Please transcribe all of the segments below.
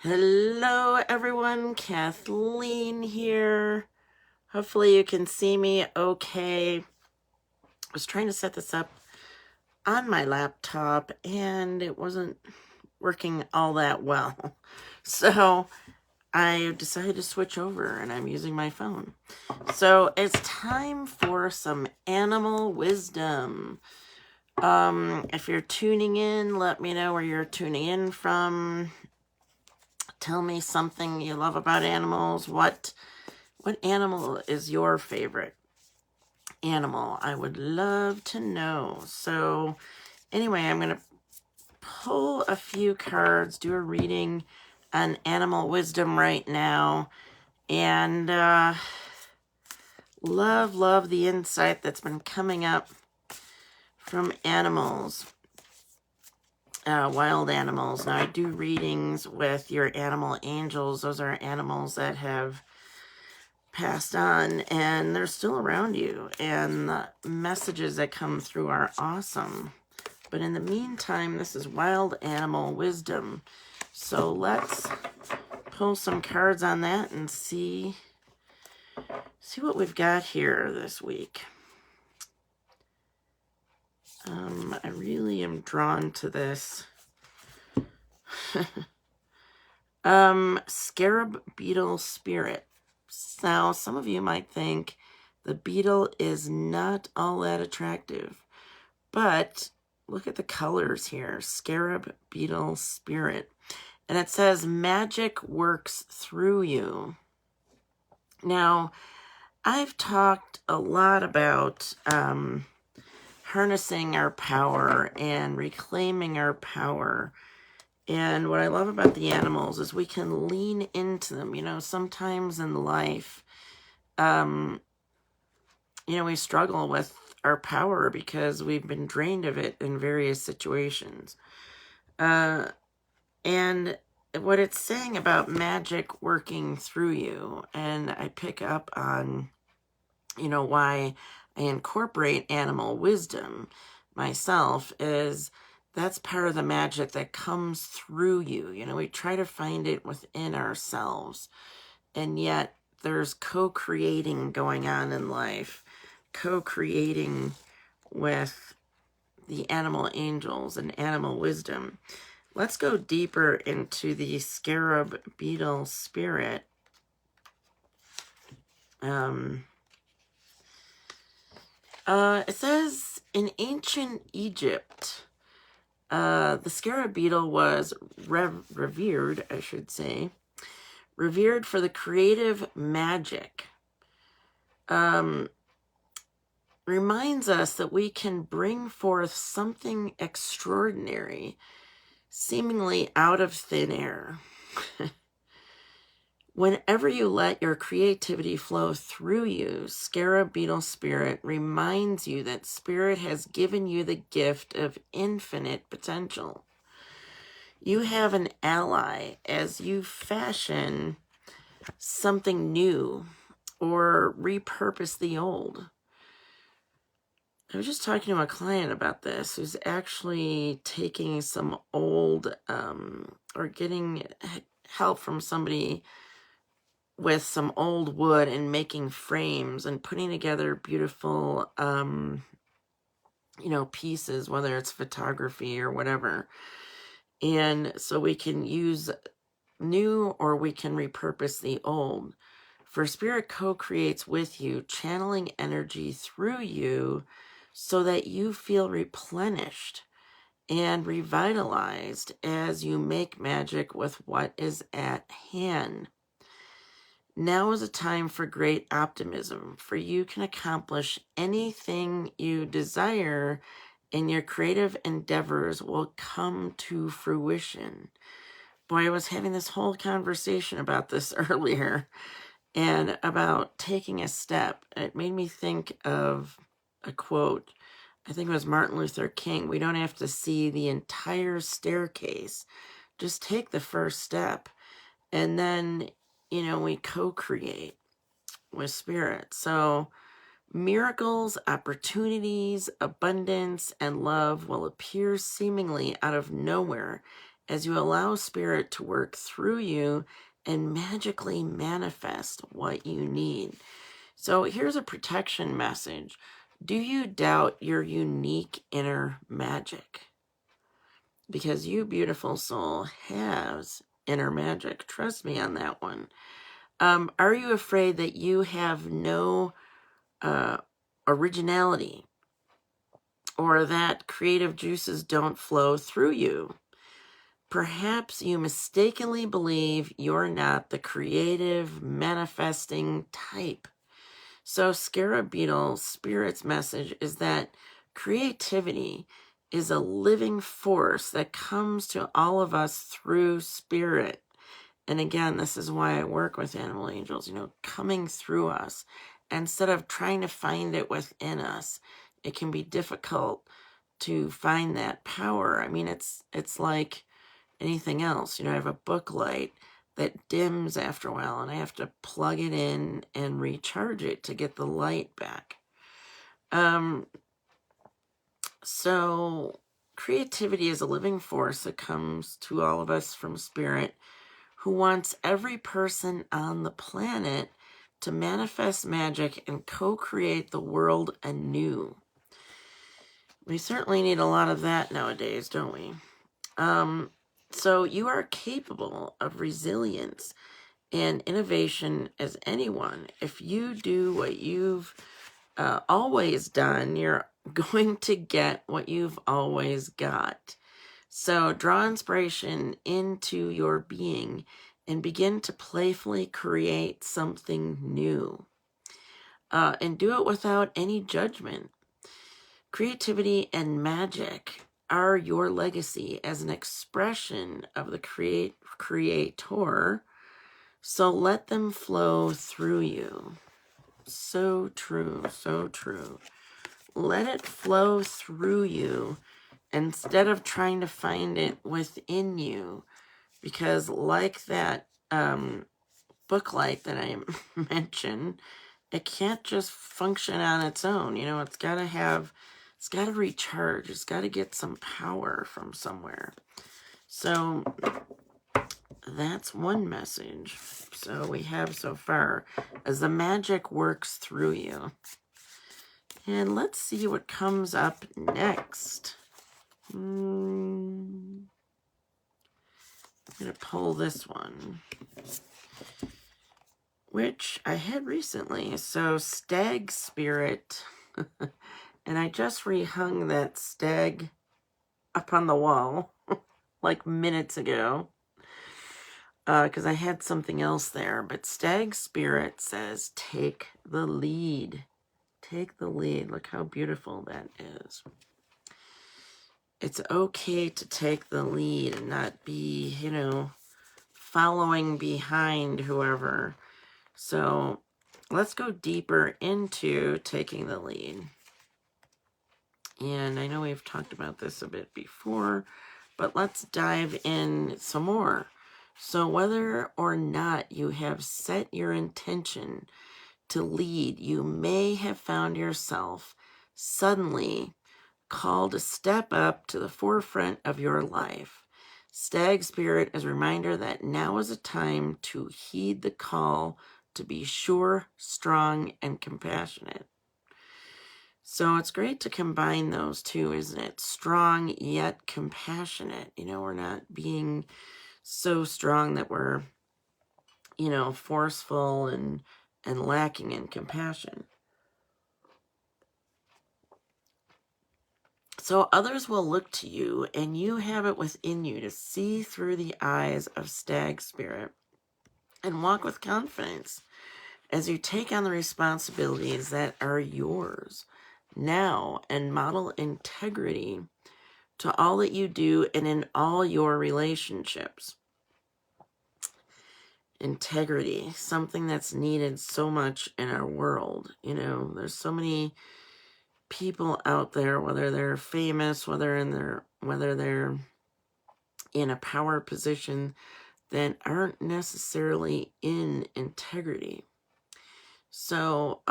Hello everyone, Kathleen here. Hopefully you can see me okay. I was trying to set this up on my laptop and it wasn't working all that well. So I decided to switch over and I'm using my phone. So it's time for some animal wisdom. If you're tuning in, let me know where you're tuning in from. Tell me something you love about animals. What animal is your favorite animal? I would love to know. So anyway, I'm going to pull a few cards, do a reading on animal wisdom right now. And love the insight that's been coming up from animals. Wild animals. Now I do readings with your animal angels. Those are animals that have passed on and they're still around you, and the messages that come through are awesome. But in the meantime, this is wild animal wisdom. So let's pull some cards on that and see what we've got here this week. I really am drawn to this. Scarab beetle spirit. Now, some of you might think the beetle is not all that attractive, but look at the colors here. Scarab beetle spirit. And it says magic works through you. Now, I've talked a lot about harnessing our power and reclaiming our power. And what I love about the animals is we can lean into them. You know, sometimes in life, we struggle with our power because we've been drained of it in various situations. And what it's saying about magic working through you, and I pick up on, why I incorporate animal wisdom myself, is that's part of the magic that comes through you. We try to find it within ourselves, and yet there's co-creating going on in life, co-creating with the animal angels and animal wisdom. Let's go deeper into the scarab beetle spirit. It says in ancient Egypt, the scarab beetle was revered, I should say, revered for the creative magic. Reminds us that we can bring forth something extraordinary, seemingly out of thin air. Whenever you let your creativity flow through you, scarab beetle spirit reminds you that spirit has given you the gift of infinite potential. You have an ally as you fashion something new or repurpose the old. I was just talking to a client about this who's actually taking some old or getting help from somebody with some old wood and making frames and putting together beautiful, pieces, whether it's photography or whatever. And so we can use new or we can repurpose the old. For Spirit co-creates with you, channeling energy through you so that you feel replenished and revitalized as you make magic with what is at hand. Now is a time for great optimism, for you can accomplish anything you desire and your creative endeavors will come to fruition. Boy, I was having this whole conversation about this earlier and about taking a step. It made me think of a quote. I think it was Martin Luther King. We don't have to see the entire staircase. Just take the first step. And then, we co-create with spirit. So miracles, opportunities, abundance, and love will appear seemingly out of nowhere as you allow spirit to work through you and magically manifest what you need. So here's a protection message. Do you doubt your unique inner magic? Because you, beautiful soul, has inner magic. Trust me on that one. Are you afraid that you have no originality, or that creative juices don't flow through you? Perhaps you mistakenly believe you're not the creative, manifesting type. So Scarab Beetle Spirit's message is that creativity is a living force that comes to all of us through spirit. And again, this is why I work with animal angels, coming through us. Instead of trying to find it within us, it can be difficult to find that power. I mean, it's like anything else. I have a book light that dims after a while, and I have to plug it in and recharge it to get the light back. So creativity is a living force that comes to all of us from spirit, who wants every person on the planet to manifest magic and co-create the world anew. We certainly need a lot of that nowadays, don't we? So you are capable of resilience and innovation as anyone. If you do what you've always done, you're going to get what you've always got. So draw inspiration into your being and begin to playfully create something new. And do it without any judgment. Creativity and magic are your legacy as an expression of the creator. So let them flow through you. So true, so true. Let it flow through you instead of trying to find it within you. Because like that book light that I mentioned, it can't just function on its own. It's got to recharge. It's got to get some power from somewhere. So that's one message. So we have so far, as the magic works through you. And let's see what comes up next. I'm going to pull this one, which I had recently. So Stag Spirit. And I just rehung that stag up on the wall like minutes ago. Because I had something else there. But Stag Spirit says, take the lead. Take the lead. Look how beautiful that is. It's okay to take the lead and not be, following behind whoever. So let's go deeper into taking the lead. And I know we've talked about this a bit before, but let's dive in some more. So whether or not you have set your intention to lead, you may have found yourself suddenly called to step up to the forefront of your life. Stag Spirit is a reminder that now is a time to heed the call to be sure, strong, and compassionate. So it's great to combine those two, isn't it? Strong yet compassionate. We're not being so strong that we're, forceful and lacking in compassion. So others will look to you, and you have it within you to see through the eyes of Stag Spirit and walk with confidence as you take on the responsibilities that are yours now and model integrity to all that you do and in all your relationships. Integrity, something that's needed so much in our world. There's so many people out there, whether they're famous, whether they're in a power position, that aren't necessarily in integrity. So,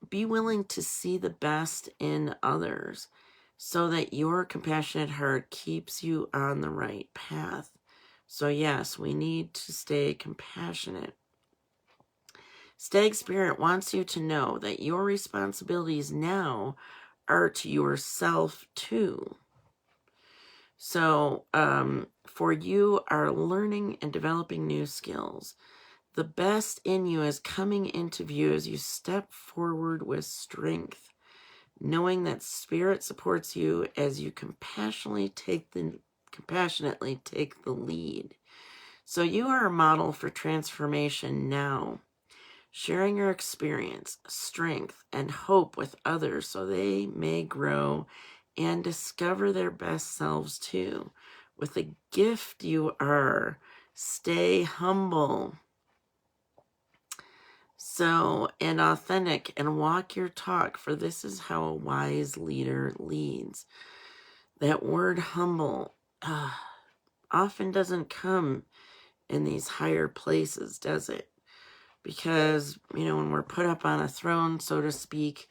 be willing to see the best in others so that your compassionate heart keeps you on the right path. So yes, we need to stay compassionate. Stag Spirit wants you to know that your responsibilities now are to yourself too. So, for you are learning and developing new skills. The best in you is coming into view as you step forward with strength, knowing that Spirit supports you as you compassionately take the lead. So you are a model for transformation now, sharing your experience, strength, and hope with others so they may grow and discover their best selves too. With the gift you are, stay humble. So, and authentic, and walk your talk, for this is how a wise leader leads. That word humble often doesn't come in these higher places, does it? Because, when we're put up on a throne, so to speak,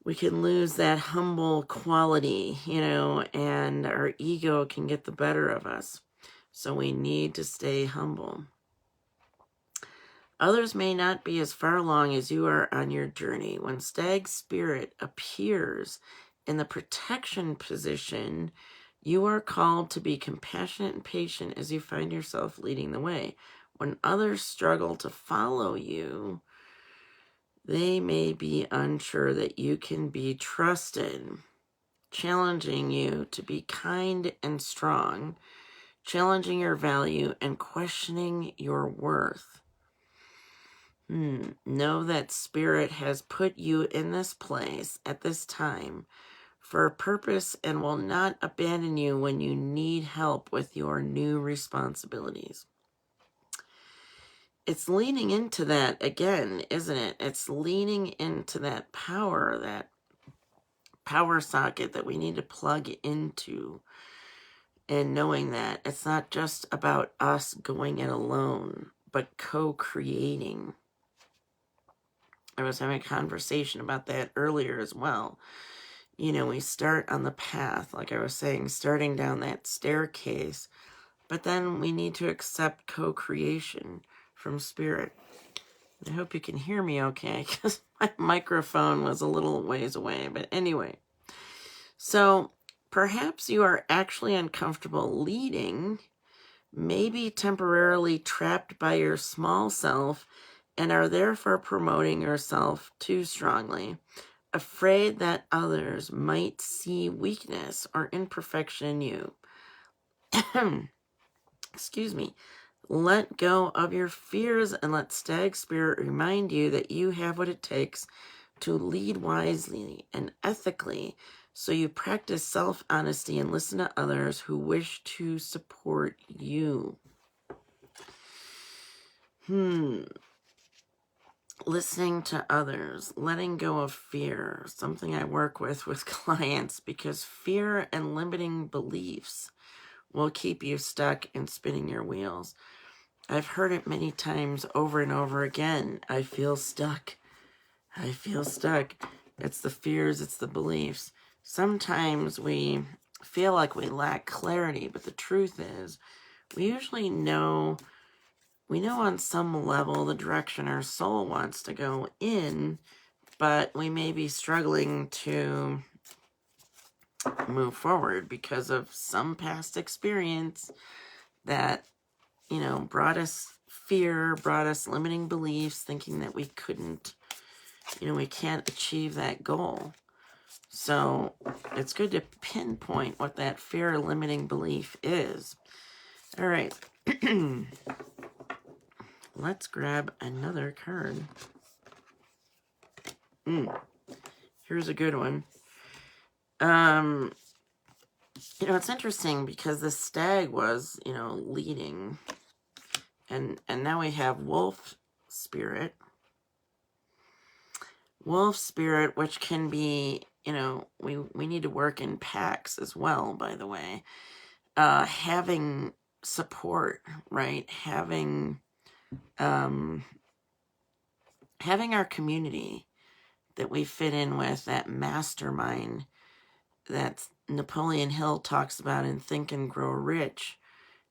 we can lose that humble quality, and our ego can get the better of us. So we need to stay humble. Others may not be as far along as you are on your journey. When Stag Spirit appears in the protection position, you are called to be compassionate and patient as you find yourself leading the way. When others struggle to follow you, they may be unsure that you can be trusted, challenging you to be kind and strong, challenging your value and questioning your worth. Know that Spirit has put you in this place at this time for a purpose and will not abandon you when you need help with your new responsibilities. It's leaning into that again, isn't it? It's leaning into that power socket that we need to plug into, and knowing that it's not just about us going it alone, but co-creating. I was having a conversation about that earlier as well. We start on the path, like I was saying, starting down that staircase, but then we need to accept co-creation from Spirit. I hope you can hear me okay, because my microphone was a little ways away. But anyway, so perhaps you are actually uncomfortable leading, maybe temporarily trapped by your small self, and are therefore promoting yourself too strongly, afraid that others might see weakness or imperfection in you. Excuse me. Let go of your fears and let Stag Spirit remind you that you have what it takes to lead wisely and ethically, so you practice self-honesty and listen to others who wish to support you. Listening to others, letting go of fear, something I work with clients, because fear and limiting beliefs will keep you stuck and spinning your wheels. I've heard it many times over and over again. I feel stuck. I feel stuck. It's the fears, it's the beliefs. Sometimes we feel like we lack clarity, but the truth is, we usually know on some level the direction our soul wants to go in, but we may be struggling to move forward because of some past experience that brought us fear, brought us limiting beliefs, thinking that we couldn't, we can't achieve that goal. So it's good to pinpoint what that fear or limiting belief is. All right. Let's grab another card. Here's a good one. It's interesting because the stag was, leading. And now we have wolf spirit. Wolf spirit, which can be, we need to work in packs as well, by the way. Having support, right? Having our community that we fit in with, that mastermind that Napoleon Hill talks about in Think and Grow Rich.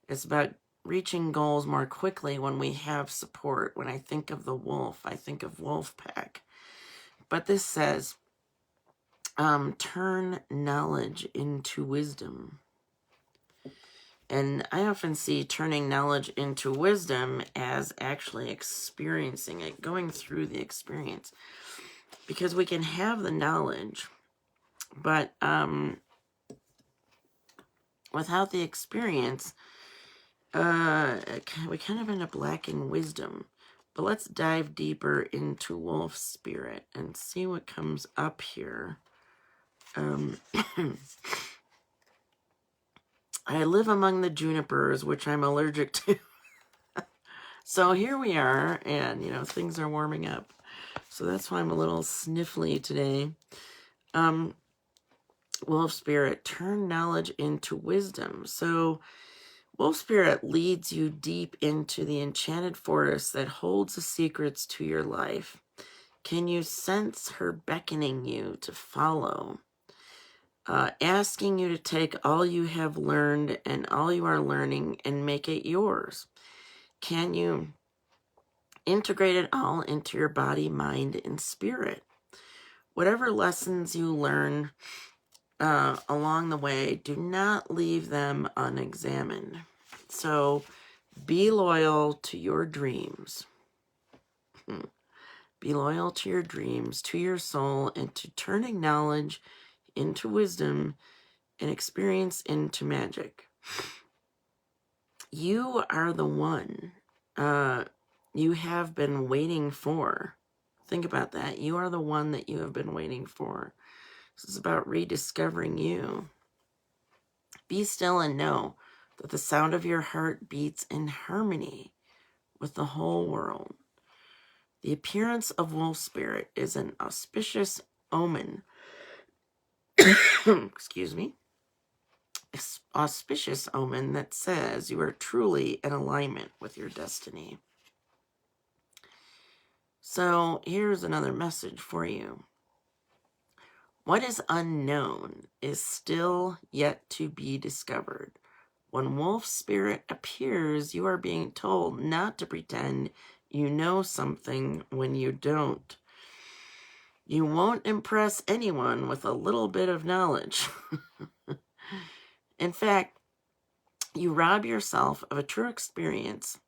It's about reaching goals more quickly when we have support. When I think of the wolf, I think of wolf pack. But this says, turn knowledge into wisdom. And I often see turning knowledge into wisdom as actually experiencing it, going through the experience. Because we can have the knowledge, but without the experience, we kind of end up lacking wisdom. But let's dive deeper into wolf spirit and see what comes up here. I live among the junipers, which I'm allergic to. So here we are, and, things are warming up. So that's why I'm a little sniffly today. Wolf spirit, turn knowledge into wisdom. So wolf spirit leads you deep into the enchanted forest that holds the secrets to your life. Can you sense her beckoning you to follow? Asking you to take all you have learned and all you are learning and make it yours. Can you integrate it all into your body, mind, and spirit? Whatever lessons you learn along the way, do not leave them unexamined. So be loyal to your dreams. Be loyal to your dreams, to your soul, and to turning knowledge into wisdom and experience into magic. You are the one you have been waiting for. Think about that. You are the one that you have been waiting for. This is about rediscovering you. Be still and know that the sound of your heart beats in harmony with the whole world. The appearance of wolf spirit is an auspicious omen. Excuse me. Auspicious omen that says you are truly in alignment with your destiny. So here's another message for you. What is unknown is still yet to be discovered. When wolf spirit appears, you are being told not to pretend you know something when you don't. You won't impress anyone with a little bit of knowledge. In fact, you rob yourself of a true experience,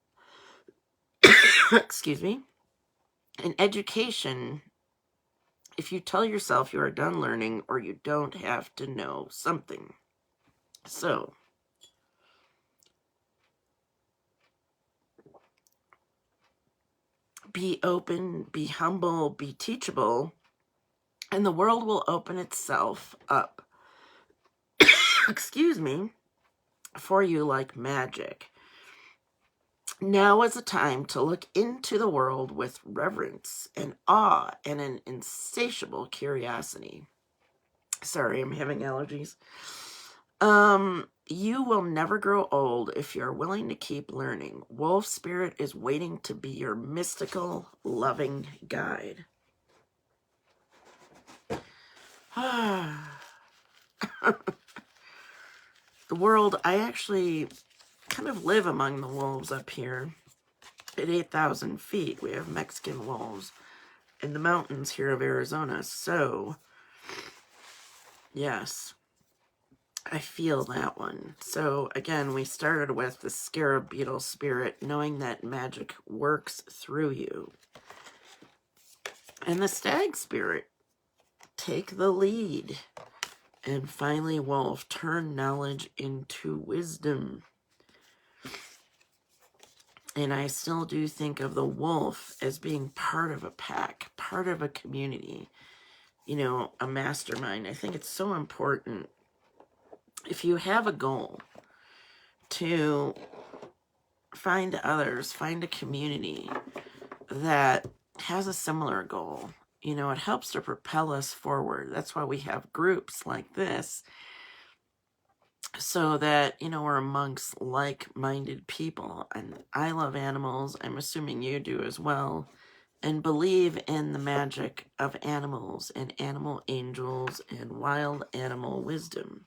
excuse me, an education if you tell yourself you are done learning or you don't have to know something. So, be open, be humble, be teachable, and the world will open itself up, excuse me, for you like magic. Now is the time to look into the world with reverence and awe and an insatiable curiosity. Sorry, I'm having allergies. You will never grow old if you're willing to keep learning. Wolf spirit is waiting to be your mystical, loving guide. The world, I actually kind of live among the wolves up here. At 8,000 feet, we have Mexican wolves in the mountains here of Arizona. So, yes, I feel that one. So, again, we started with the scarab beetle spirit, knowing that magic works through you. And the stag spirit, take the lead. And finally, wolf, turn knowledge into wisdom. And I still do think of the wolf as being part of a pack, part of a community, a mastermind. I think it's so important, if you have a goal, to find others, find a community that has a similar goal. It helps to propel us forward. That's why we have groups like this, so that, we're amongst like-minded people. And I love animals. I'm assuming you do as well. and believe in the magic of animals and animal angels and wild animal wisdom.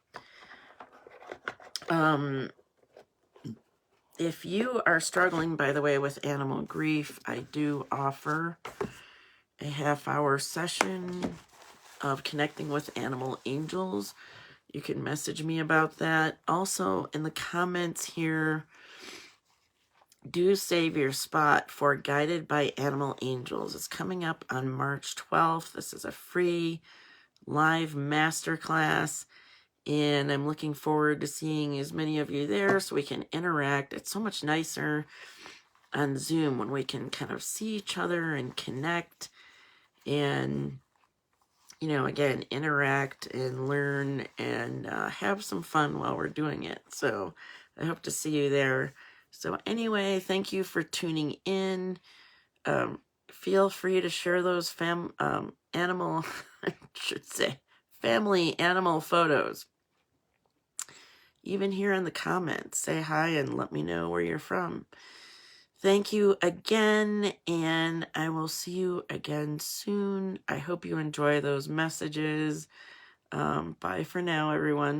If you are struggling, by the way, with animal grief, I do offer a half-hour session of connecting with animal angels. You can message me about that. Also, in the comments here, do save your spot for Guided by Animal Angels. It's coming up on March 12th. This is a free live masterclass, and I'm looking forward to seeing as many of you there so we can interact. It's so much nicer on Zoom when we can kind of see each other and connect and, you know, again, interact and learn and have some fun while we're doing it. So I hope to see you there. So anyway, thank you for tuning in. Feel free to share those animal, I should say, family animal photos. Even here in the comments, say hi and let me know where you're from. Thank you again, and I will see you again soon. I hope you enjoy those messages. Bye for now, everyone.